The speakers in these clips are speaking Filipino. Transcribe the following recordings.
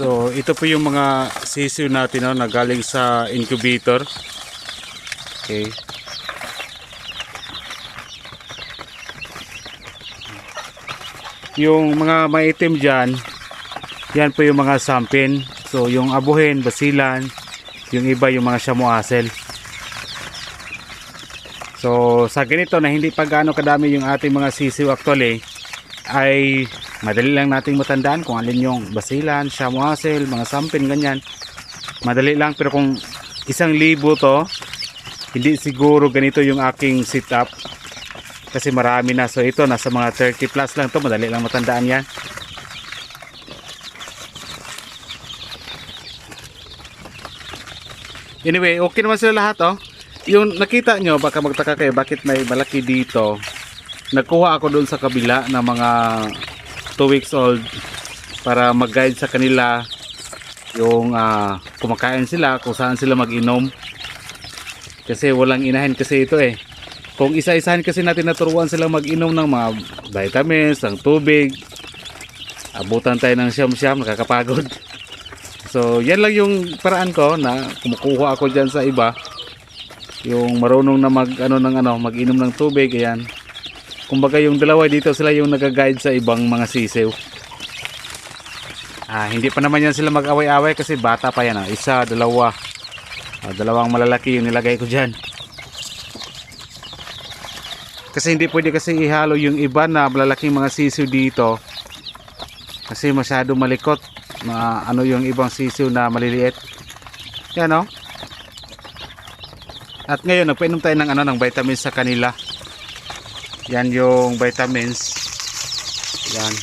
So ito po yung mga sisiw natin, no, na galing sa incubator. Okay. Yung mga maitim dyan, yan po yung mga sampin. So yung abuhin, basilan, yung iba yung mga shamuasel. So sa ganito na hindi pa gaano kadami yung ating mga sisiw actually, ay madali lang nating matandaan kung alin yung basilan, shamuasel, mga sampin, ganyan. Madali lang, pero kung 1,000 to, hindi siguro ganito yung aking setup. Kasi marami na. So ito nasa mga 30 plus lang to, madali lang matandaan yan. Anyway, okay naman sila lahat, oh. Yung nakita nyo, baka magtaka kayo bakit may malaki dito. Nagkuha ako doon sa kabila ng mga 2 weeks old para mag-guide sa kanila yung kumakain sila, kung saan sila mag-inom. Kasi walang inahin kasi ito eh. Kung isa-isahin kasi natin naturuan sila mag-inom ng mga vitamins, ng tubig, abutan tayo ng siyam-siyam, nakakapagod. So yan lang yung paraan ko na kumukuha ako dyan sa iba. Yung marunong na mag-inom ng tubig, ayan. Kumbaga yung dalawa dito sila yung nag-guide sa ibang mga sisiw. Hindi pa naman yan sila mag-away-away kasi bata pa yan. Isa, dalawa. Dalawang malalaki yung nilagay ko dyan. Kasi hindi pwede kasi ihalo yung iba na malalaking mga sisiw dito. Kasi masyado malikot. Yung ibang sisiw na maliliit. Yan, no? At ngayon nagpainom tayo ng vitamins sa kanila. Yan yung vitamins. Yan.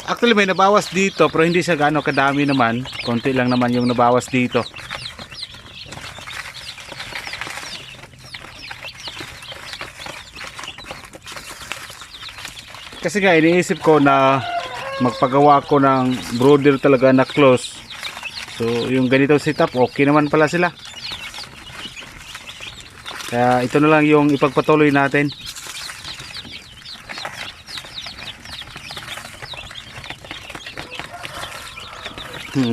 Actually may nabawas dito pero hindi siya gaano kadami naman. Konti lang naman yung nabawas dito. Kasi nga iniisip ko na magpagawa ko ng brooder talaga na close. So yung ganito setup, okay naman pala sila. Kaya ito na lang yung ipagpatuloy natin.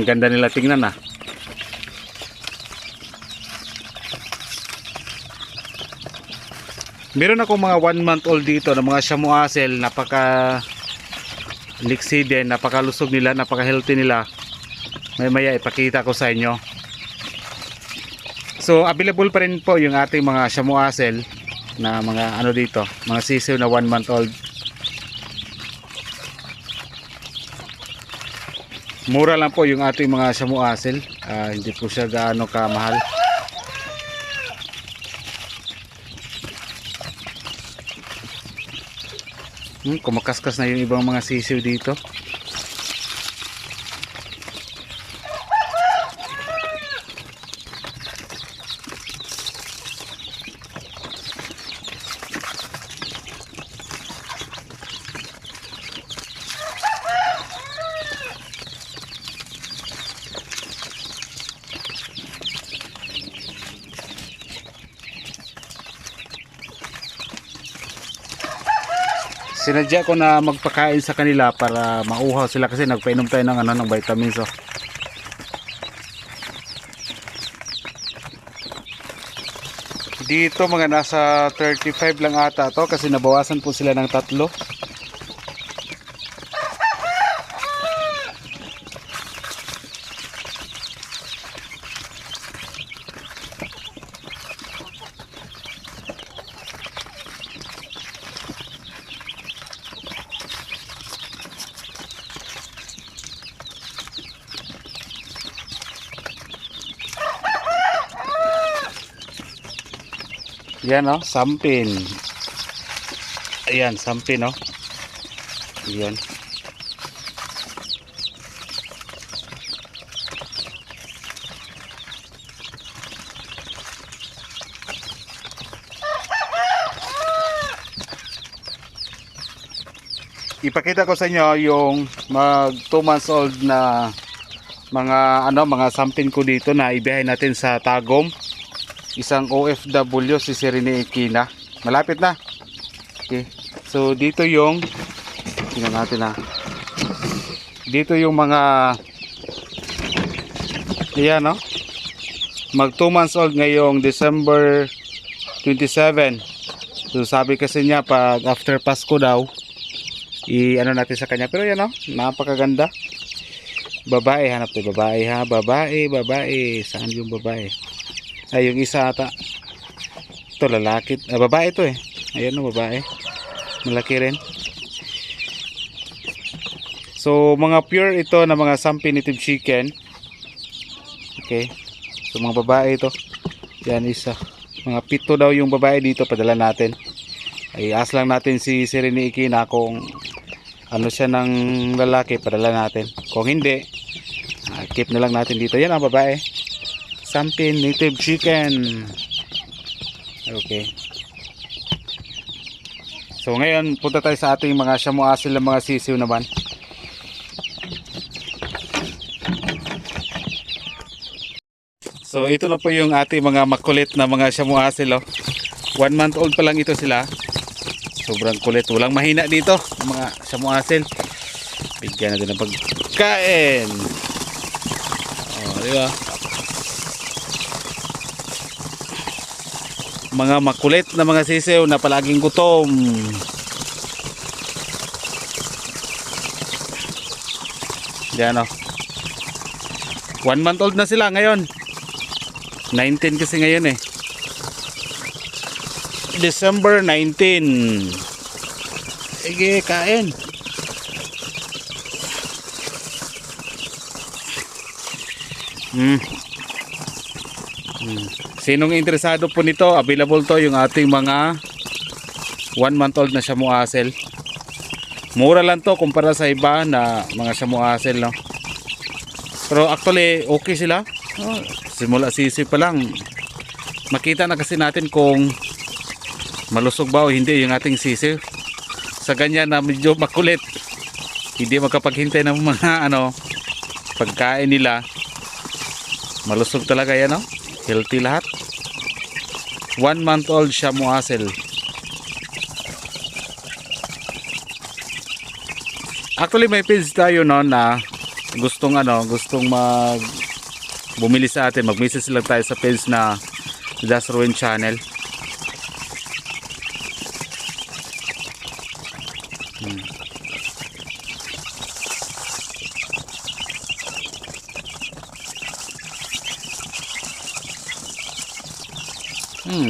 Ganda nila tingnan . Meron ako mga 1 month old dito na mga shamuasel, napaka liksi din, napakalusog nila, napaka healthy nila. Maya ipakita ko sa inyo. So available pa rin po yung ating mga shamuasel na mga dito, mga sisiw na 1 month old. Mura lang po yung ating mga shamuasel. Hindi po siya gaano kamahal. Kumakaskas na yung ibang mga sisiw dito. Sinadya ko na magpakain sa kanila para mauhaw sila kasi nagpainom tayo ng vitamins. Dito mga nasa 35 lang ata to kasi nabawasan po sila ng 3. Yan, sampin. Ayan, sampin, Ayan. Ipakita ko sa inyo yung mag 2 months old na mga sampin ko dito na ibiyahin natin sa Tagum. Isang OFW si Serene Equina. Malapit na. Okay. So dito yung tingnan natin ha. Dito yung mga ayan no. Mag 2 months old ngayong December 27. So sabi kasi niya pag after Pasko daw i-ano natin sa kanya. Pero yan no, napakaganda. Babae, hanap tayo babae ha. Babae. Saan yung babae? Ay, yung isa ata. Ito lalaki. Babae ito eh. Ayan no, babae. Malaki rin. So mga pure ito na mga Sampi native chicken. Okay. So mga babae ito. Yan isa. Mga 7 daw yung babae dito, padala natin. Ay ask lang natin si Serene Ikina kung ano siya ng lalaki, padala natin. Kung hindi, keep na lang natin dito. Yan ang babae. Sampi native chicken. Okay. So ngayon, punta tayo sa ating mga Shamu Asil na mga sisiw naman. So ito na po yung ating mga makulit na mga Shamu Asil. 1 month old pa lang ito sila. Sobrang kulit. Walang mahina dito mga Shamu Asil. Bigyan natin ng pagkain. Oh, di ba? Mga makulit na mga sisiw na palaging gutom. Yan o. 1 month old na sila ngayon. 19 kasi ngayon eh. December 19. Sige, kain. Sinong interesado po nito, available to yung ating mga 1 month old na Shamu Asil. Mura lang to kumpara sa iba na mga Shamu Asil, no? Pero actually okay sila. Oh, simula sisi pa lang makita na kasi natin kung malusog ba o hindi yung ating sisi. Sa ganyan na medyo makulit, hindi makapaghintay ng mga pagkain nila. Malusog talaga yan, no? Healthy lahat. 1 month old Shamu Asil. Actually may page tayo no na gustong bumili sa atin. Mag-message lang tayo sa page na Just Ruin Channel.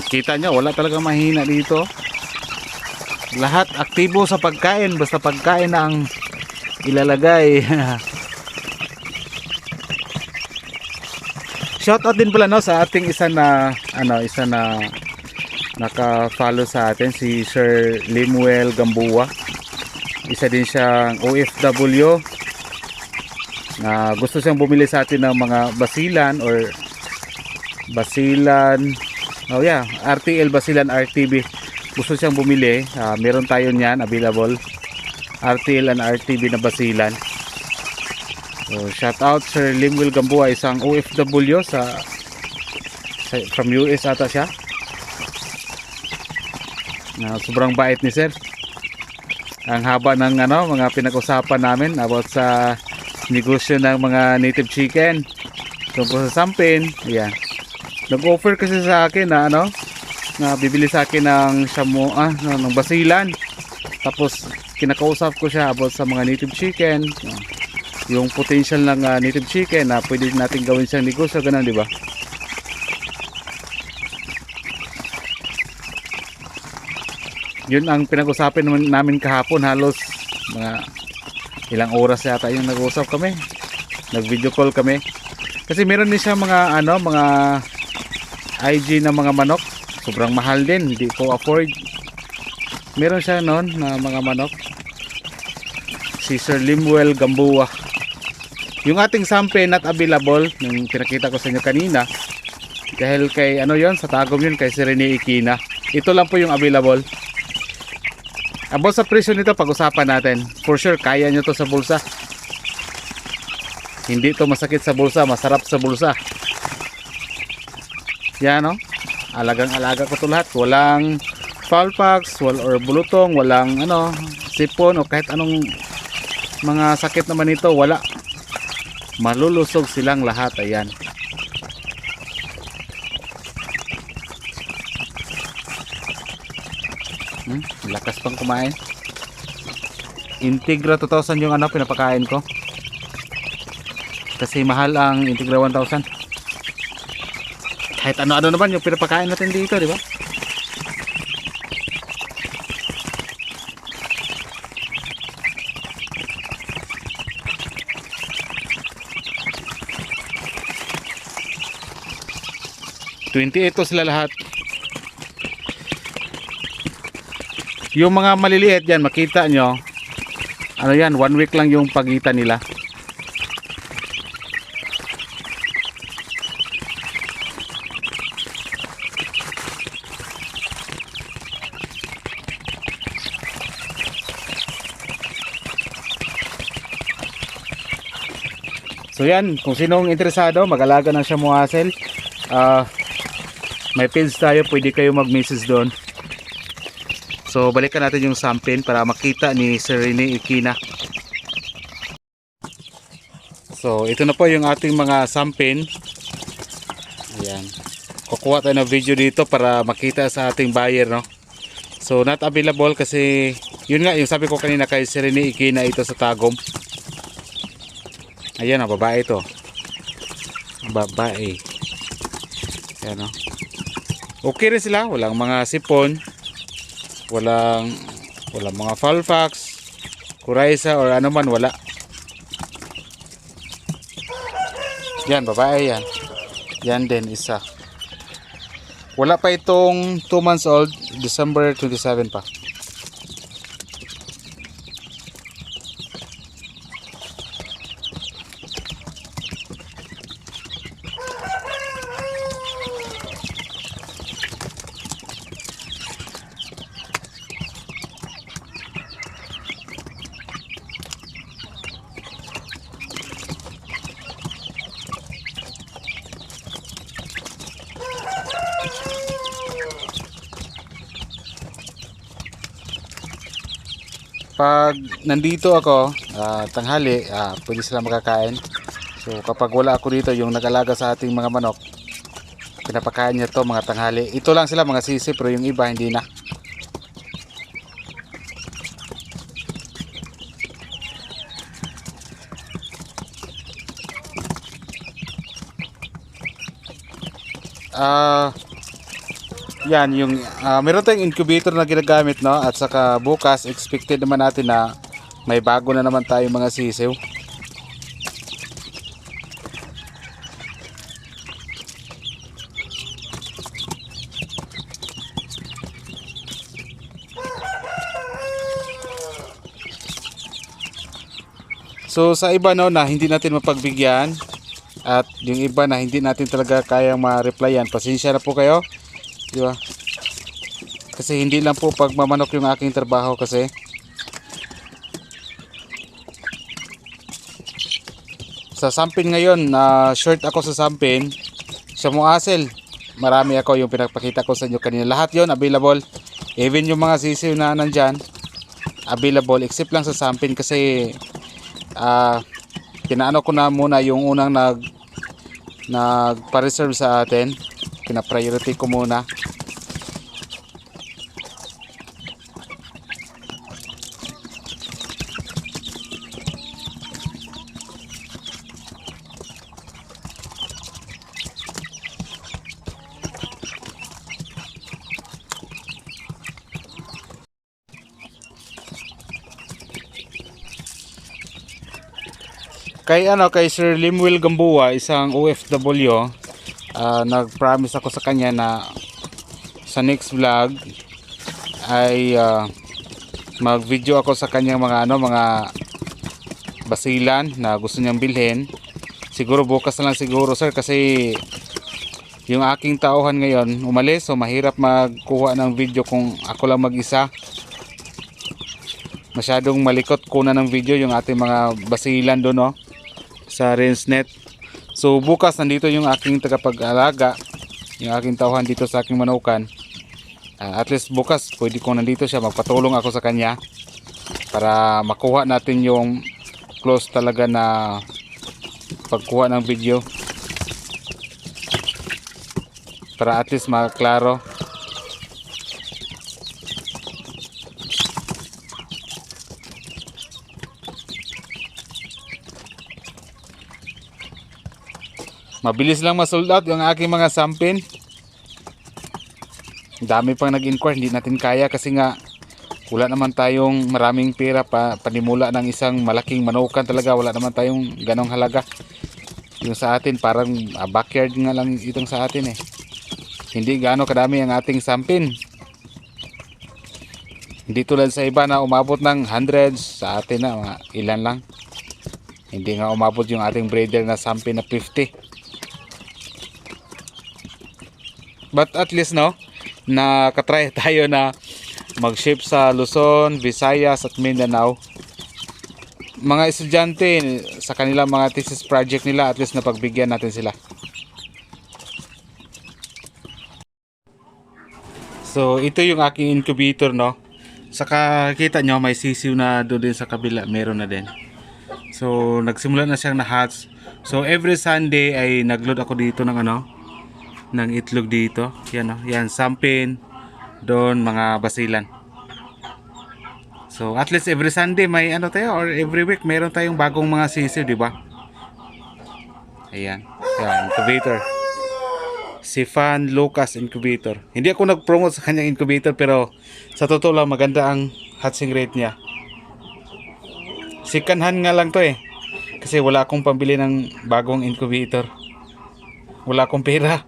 Kita nyo, wala talaga mahina dito. Lahat aktibo sa pagkain, basta pagkain na ang ilalagay. Shoutout din pala no sa ating isa na naka-follow sa atin, si Sir Limuel Gamboa. Isa din siyang OFW na gusto siyang bumili sa atin ng mga basilan RTL basilan RTB. Gusto siyang bumili, meron tayo niyan available, RTL and RTB na basilan. So, shout out Sir Limuel Gamboa, isang OFW from US ata siya. Sobrang bait ni Sir. Ang haba ng mga pinag-usapan namin about sa negosyo ng mga native chicken tungkol sa sampin. Ayan. Nag-offer kasi sa akin na na bibili sa akin ng ng basilan. Tapos kinakausap ko siya about sa mga native chicken. Yung potential ng native chicken na pwede natin gawin siyang negosyo, ganun, di ba? Yun ang pinag-usapin namin kahapon. Halos mga ilang oras yata yung nag-usap kami. Nag-video call kami. Kasi meron din siya mga IG na mga manok. Sobrang mahal din, hindi ko afford. Meron siya noon na mga manok. Si Sir Limuel Gamboa. Yung ating sample not available, yung pinakita ko sa inyo kanina, dahil kay sa Tagum yun, kay Serene Ikina. Ito lang po yung available. About sa presyo nito, pag-usapan natin. For sure, kaya nyo to sa bulsa. Hindi to masakit sa bulsa, masarap sa bulsa. Yan, no? Alagang-alaga ko to lahat. Walang fowl pox or bulutong, walang ano, sipon o kahit anong mga sakit naman ito, wala. Malulusog silang lahat. Ayan. Lakas pang kumain. Integra 2000 yung ano pinapakain ko. Kasi mahal ang Integra 1000. Kahit ano-ano naman yung pinapakain natin dito, di ba? $28 sila lahat. Yung mga maliliit yan, makita nyo, ano yan, 1 week lang yung pagitan nila. So yan, kung sinong interesado, mag-alaga ng Shamu Hassel, may page tayo, pwede kayo mag-message doon. So balikan natin yung sampin para makita ni Sir Rene Ikina. So ito na po yung ating mga sampin. Ayan. Kukuha tayo ng video dito para makita sa ating buyer, no. So not available kasi yun nga yung sabi ko kanina kay Sir Rene Ikina, ito sa Tagum. Ayan, babae ito. Babae. Ayan, no. Okay rin sila, walang mga sipon, walang mga fowl pox, coryza or ano man, wala. Yan, babae yan. Yan din isa. Wala pa itong 2 months old, December 27 pa. Pag nandito ako tanghali, pwede sila makakain. So kapag wala ako dito, yung nag-alaga sa ating mga manok, pinapakain niya to mga tanghali. Ito lang sila mga sisi, pero yung iba hindi na. Yan yung meron tayong incubator na ginagamit, no, at saka bukas expected naman natin na may bago na naman tayo mga sisiw. So sa iba, no, na hindi natin mapagbigyan at yung iba na hindi natin talaga kayang ma-replyan, pasensya na po kayo. Diba? Kasi hindi lang po pagmamanok yung aking trabaho kasi. Sa sampin ngayon, short ako sa sampin. Shamu Hassel, marami ako yung pinapakita ko sa inyo kanina. Lahat yon available. Even yung mga sisiw na nandyan, available. Except lang sa sampin kasi pinaano ko na muna yung unang nagpa-reserve sa atin. Pina-priority ko muna. Kay Sir Lemuel Gamboa, isang OFW, nag-promise ako sa kanya na sa next vlog ay mag-video ako sa kanyang mga basilan na gusto niyang bilhin. Siguro bukas na lang siguro, sir, kasi yung aking tauhan ngayon umalis, so mahirap magkuha ng video kung ako lang mag-isa. Masyadong malikot kuna ng video yung ating mga basilan doon, no, sa RenseNet. So bukas nandito yung aking tagapag-alaga, yung aking tauhan dito sa aking manukan. At least bukas pwede kong nandito siya, magpatulong ako sa kanya para makuha natin yung close talaga na pagkuha ng video, para at least maklaro. Mabilis lang ma-sold out yung aking mga sampin. Dami pang nag-inquire, hindi natin kaya kasi nga wala naman tayong maraming pera panimula ng isang malaking manukan talaga. Wala naman tayong ganong halaga. Yung sa atin parang backyard nga lang itong sa atin eh. Hindi gaano kadami ang ating sampin. Hindi tulad sa iba na umabot ng hundreds, sa atin na mga ilan lang. Hindi nga umabot yung ating breeder na sampin na 50. But at least no, nakatry tayo na mag-ship sa Luzon, Visayas at Mindanao. Mga estudyante sa kanilang mga thesis project nila, at least napagbigyan natin sila. So ito yung aking incubator, no. Saka kita nyo may sisiw na doon din sa kabila, meron na din. So nagsimula na siyang na-hatch. So every Sunday ay nagload ako dito ng ng itlog dito. Yan yan sampin, doon mga basilan. So at least every Sunday may tayo, or every week meron tayong bagong mga sisiw, di ba? Ayan. Yan, incubator. Si Fan Lucas Incubator. Hindi ako nag-promote sa kanyang incubator, pero sa totoo lang maganda ang hatching rate niya. Sikanhan nga lang to eh. Kasi wala akong pambili ng bagong incubator. Wala akong pera.